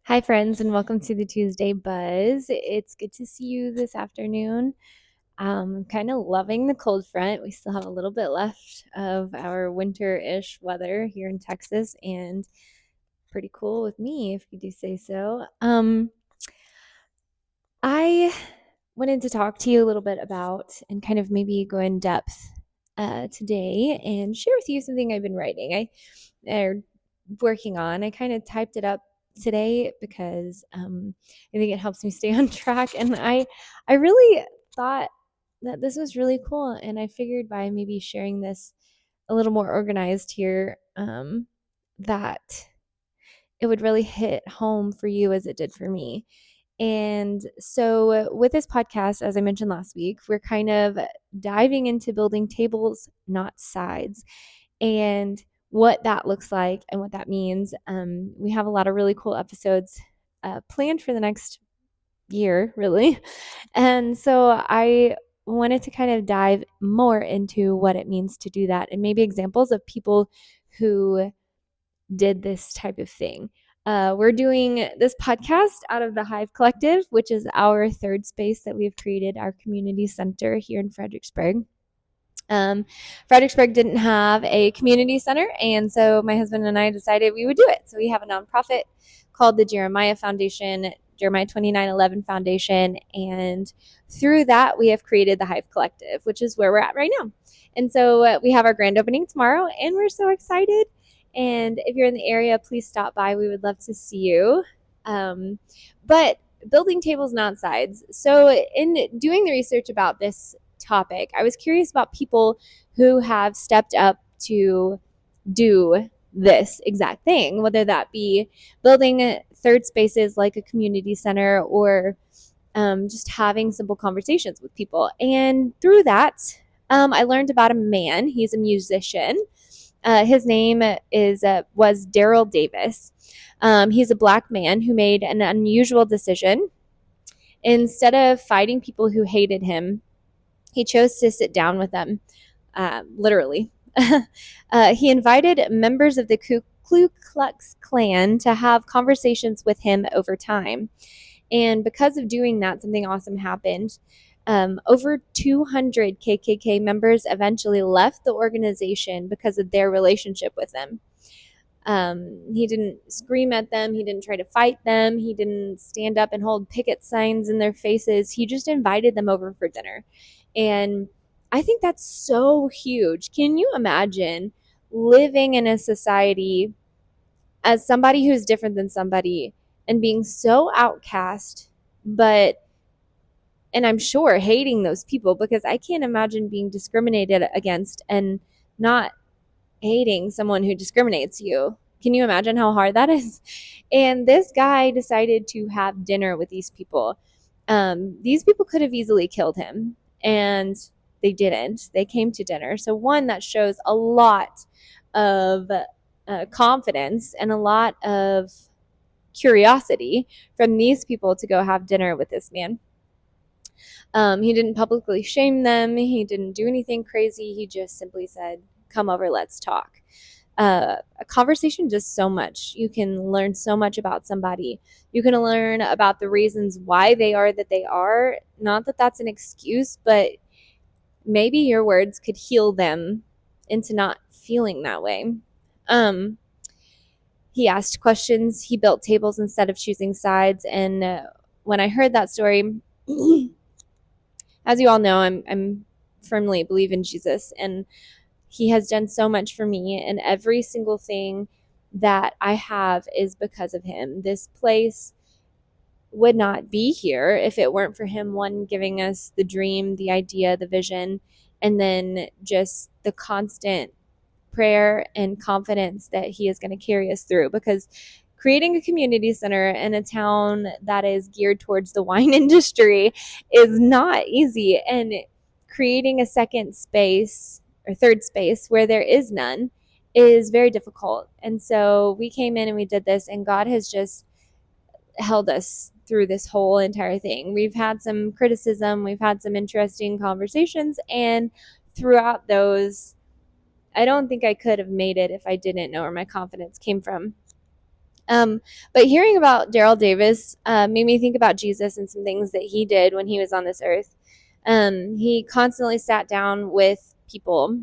Hi, friends, and welcome to the Tuesday Buzz. It's good to see you this afternoon. I'm kind of loving the cold front. We still have a little bit left of our winter-ish weather here in Texas, and pretty cool with me, if you do say so. I wanted to talk to you a little bit about and kind of maybe go in depth today and share with you something I've been writing. Or working on. I kind of typed it up today because I think it helps me stay on track. And I really thought that this was really cool, and I figured by maybe sharing this a little more organized here, that it would really hit home for you as it did for me. And so, with this podcast, as I mentioned last week, we're kind of diving into building tables, not sides, and what that looks like and what that means. We have a lot of really cool episodes planned for the next year, really. And so, I wanted to kind of dive more into what it means to do that and maybe examples of people who did this type of thing. We're doing this podcast out of the Hive Collective, which is our third space that we've created, our community center here in Fredericksburg. Fredericksburg didn't have a community center, and so my husband and I decided we would do it. So we have a nonprofit called the Jeremiah Foundation, Jeremiah 2911 Foundation, and through that we have created the Hive Collective, which is where we're at right now. And so we have our grand opening tomorrow, and we're so excited. And if you're in the area, please stop by. We would love to see you. But building tables, not sides. So in doing the research about this topic, I was curious about people who have stepped up to do this exact thing, whether that be building third spaces like a community center or just having simple conversations with people. And through that, I learned about a man. He's a musician. His name was Daryl Davis. He's a black man who made an unusual decision. Instead of fighting people who hated him, he chose to sit down with them, literally. He invited members of the Ku Klux Klan to have conversations with him over time. And because of doing that, something awesome happened. Over 200 KKK members eventually left the organization because of their relationship with them. He didn't scream at them. He didn't try to fight them. He didn't stand up and hold picket signs in their faces. He just invited them over for dinner. And I think that's so huge. Can you imagine living in a society as somebody who's different than somebody and being so outcast, and I'm sure hating those people, because I can't imagine being discriminated against and not hating someone who discriminates you. Can you imagine how hard that is? And this guy decided to have dinner with these people. These people could have easily killed him, and they didn't. They came to dinner. So, one, that shows a lot of confidence and a lot of curiosity from these people to go have dinner with this man. He didn't publicly shame them. He didn't do anything crazy. He just simply said, "Come over, let's talk." A conversation does so much. You can learn so much about somebody. You can learn about the reasons why they are that they are. Not that that's an excuse, but maybe your words could heal them into not feeling that way. He asked questions. He built tables instead of choosing sides. And when I heard that story, as you all know, I'm firmly believe in Jesus, and he has done so much for me, and every single thing that I have is because of him. This place would not be here if it weren't for him, one, giving us the dream, the idea, the vision, and then just the constant prayer and confidence that he is going to carry us through. Because creating a community center in a town that is geared towards the wine industry is not easy, and creating a second space or third space where there is none is very difficult. And so we came in and we did this, and God has just held us through this whole entire thing. We've had some criticism, we've had some interesting conversations, and throughout those, I don't think I could have made it if I didn't know where my confidence came from. But hearing about Daryl Davis made me think about Jesus and some things that he did when he was on this earth. He constantly sat down with people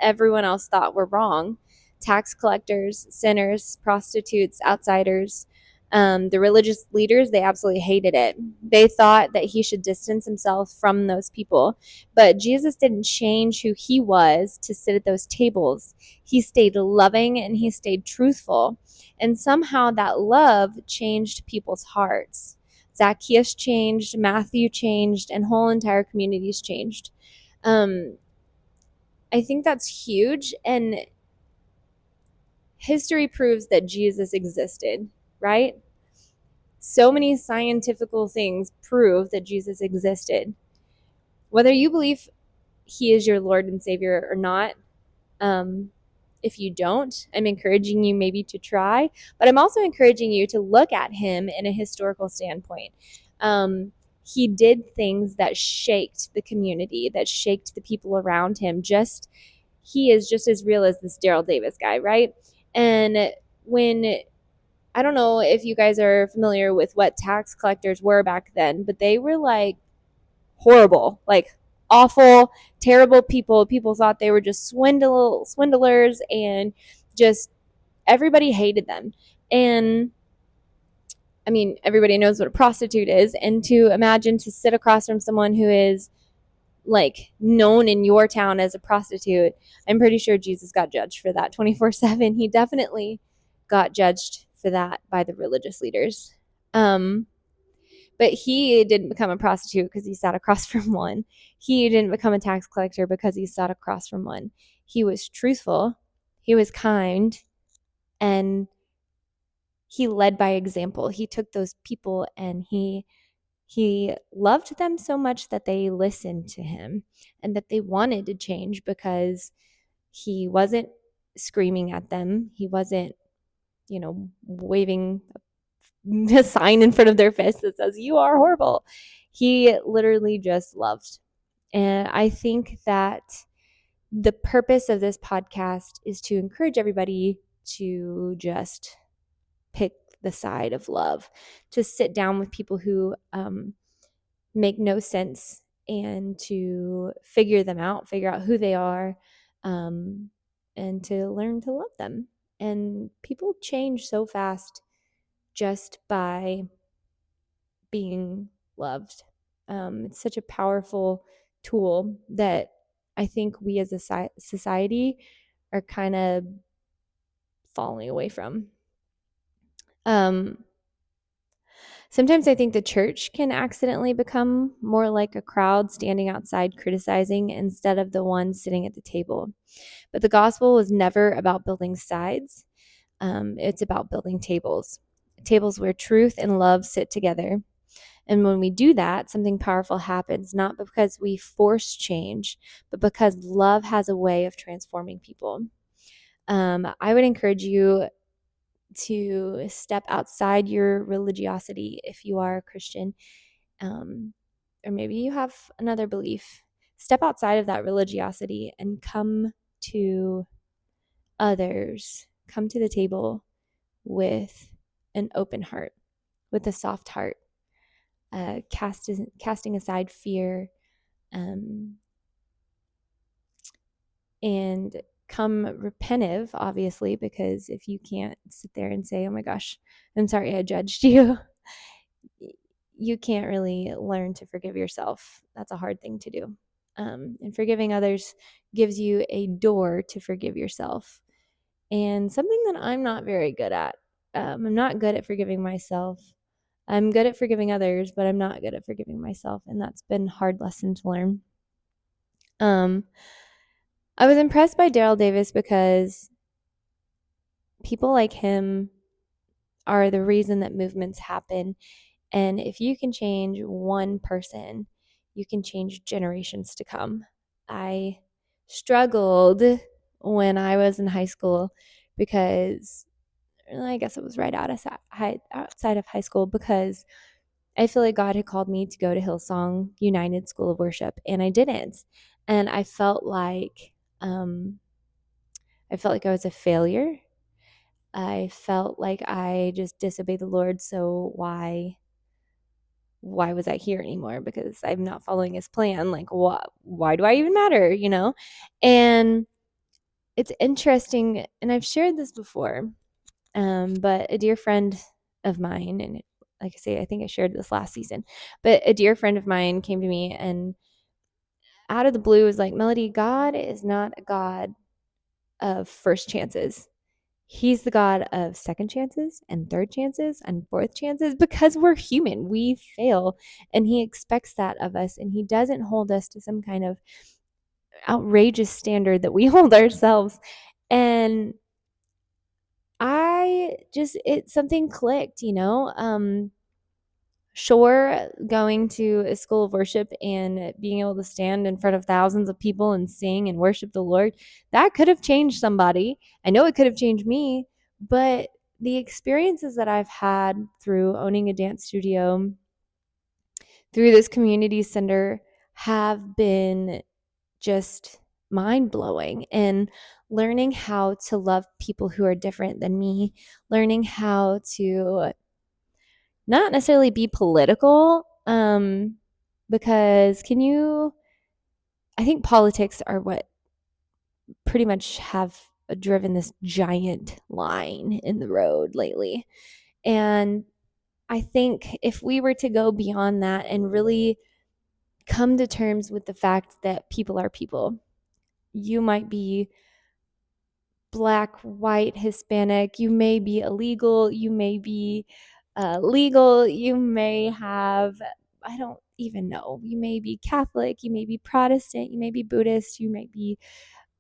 everyone else thought were wrong: tax collectors, sinners, prostitutes, outsiders. The religious leaders, they absolutely hated it. They thought that he should distance himself from those people. But Jesus didn't change who he was to sit at those tables. He stayed loving and he stayed truthful. And somehow that love changed people's hearts. Zacchaeus changed, Matthew changed, and whole entire communities changed. Um, I think that's huge. And history proves that Jesus existed, right? So many scientific things prove that Jesus existed. Whether you believe he is your Lord and Savior or not, um, if you don't, I'm encouraging you maybe to try, but I'm also encouraging you to look at him in a historical standpoint. He did things that shaked the community, that shaked the people around him. He is just as real as this Daryl Davis guy, right? And when I don't know if you guys are familiar with what tax collectors were back then, but they were like horrible, like awful, terrible people. People thought they were just swindlers, and just everybody hated them. And I mean, everybody knows what a prostitute is. And to imagine to sit across from someone who is like known in your town as a prostitute, I'm pretty sure Jesus got judged for that 24/7. He definitely got judged for that by the religious leaders. But he didn't become a prostitute because he sat across from one. He didn't become a tax collector because he sat across from one. He was truthful, he was kind, and he led by example. He took those people and he loved them so much that they listened to him and that they wanted to change because he wasn't screaming at them. He wasn't, waving a sign in front of their face that says, "You are horrible." He literally just loved. And I think that the purpose of this podcast is to encourage everybody to just pick the side of love, to sit down with people who make no sense and to figure out who they are, and to learn to love them. And people change so fast just by being loved. It's such a powerful tool that I think we as a society are kind of falling away from. Sometimes I think the church can accidentally become more like a crowd standing outside criticizing instead of the one sitting at the table. But the gospel was never about building sides. It's about building tables where truth and love sit together. And when we do that, something powerful happens, not because we force change, but because love has a way of transforming people. I would encourage you to step outside your religiosity if you are a Christian, or maybe you have another belief. Step outside of that religiosity and come to others, come to the table with an open heart, with a soft heart, casting aside fear, and come repentive, obviously, because if you can't sit there and say, "Oh my gosh, I'm sorry I judged you," you can't really learn to forgive yourself. That's a hard thing to do. And forgiving others gives you a door to forgive yourself. And something that I'm not very good at. I'm not good at forgiving myself. I'm good at forgiving others, but I'm not good at forgiving myself. And that's been a hard lesson to learn. I was impressed by Daryl Davis because people like him are the reason that movements happen. And if you can change one person, you can change generations to come. I struggled when I was in high school because I guess it was right outside of high school, because I feel like God had called me to go to Hillsong United School of Worship, and I didn't. And I felt like I was a failure. I felt like I just disobeyed the Lord, so why was I here anymore? Because I'm not following his plan. Like, why do I even matter, you know? And it's interesting, and I've shared this before, but a dear friend of mine, and like I say, I think I shared this last season, but a dear friend of mine came to me and out of the blue was like, Melody, God is not a God of first chances. He's the God of second chances and third chances and fourth chances because we're human. We fail, and he expects that of us, and he doesn't hold us to some kind of outrageous standard that we hold ourselves. And something clicked, you know. Sure, going to a school of worship and being able to stand in front of thousands of people and sing and worship the Lord, that could have changed somebody. I know it could have changed me, but the experiences that I've had through owning a dance studio, through this community center, have been just mind blowing. And learning how to love people who are different than me, learning how to not necessarily be political, because I think politics are what pretty much have driven this giant line in the road lately. And I think if we were to go beyond that and really come to terms with the fact that people are people, you might be Black, white, Hispanic, you may be illegal, you may be legal, you may have, I don't even know, you may be Catholic, you may be Protestant, you may be Buddhist, you may be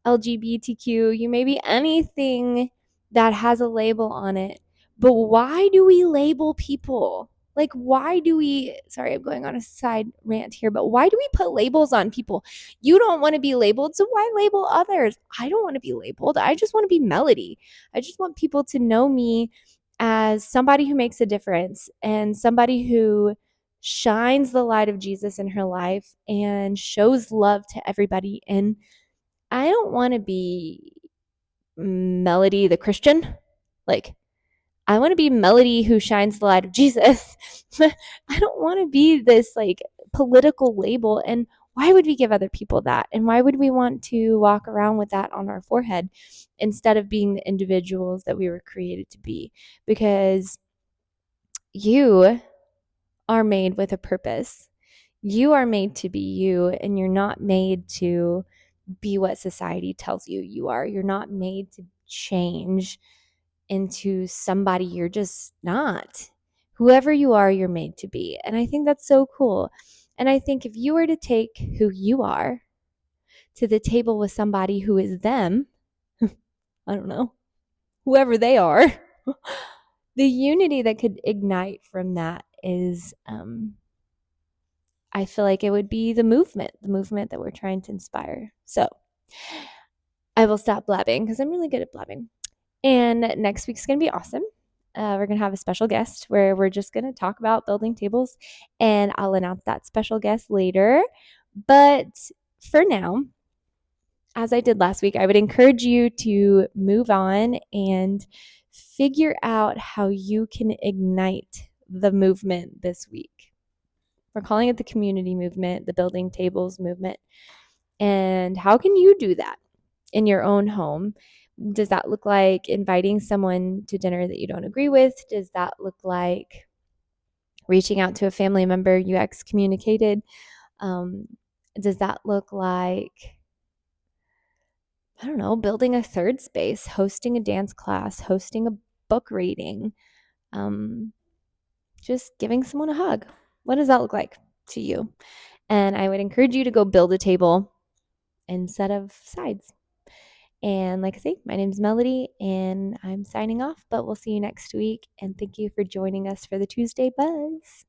LGBTQ, you may be anything that has a label on it. But why do we label people? Like, why do we, sorry, I'm going on a side rant here, but why do we put labels on people? You don't want to be labeled, so why label others? I don't want to be labeled. I just want to be Melody. I just want people to know me as somebody who makes a difference and somebody who shines the light of Jesus in her life and shows love to everybody. And I don't want to be Melody the Christian. Like, I want to be Melody who shines the light of Jesus. I don't want to be this like political label. And why would we give other people that? And why would we want to walk around with that on our forehead instead of being the individuals that we were created to be? Because you are made with a purpose. You are made to be you, and you're not made to be what society tells you you are. You're not made to change into somebody you're just not. Whoever you are, you're made to be. And I think that's so cool. And I think if you were to take who you are to the table with somebody who is them, I don't know, whoever they are, the unity that could ignite from that is, I feel like it would be the movement that we're trying to inspire. So I will stop blabbing because I'm really good at blabbing. And next week's going to be awesome. We're going to have a special guest where we're just going to talk about building tables, and I'll announce that special guest later. But for now, as I did last week, I would encourage you to move on and figure out how you can ignite the movement this week. We're calling it the community movement, the building tables movement. And how can you do that in your own home? Does that look like inviting someone to dinner that you don't agree with? Does that look like reaching out to a family member you excommunicated? Does that look like, I don't know, building a third space, hosting a dance class, hosting a book reading, just giving someone a hug? What does that look like to you? And I would encourage you to go build a table instead of sides. And like I say, my name is Melody, and I'm signing off, but we'll see you next week. And thank you for joining us for the Tuesday Buzz.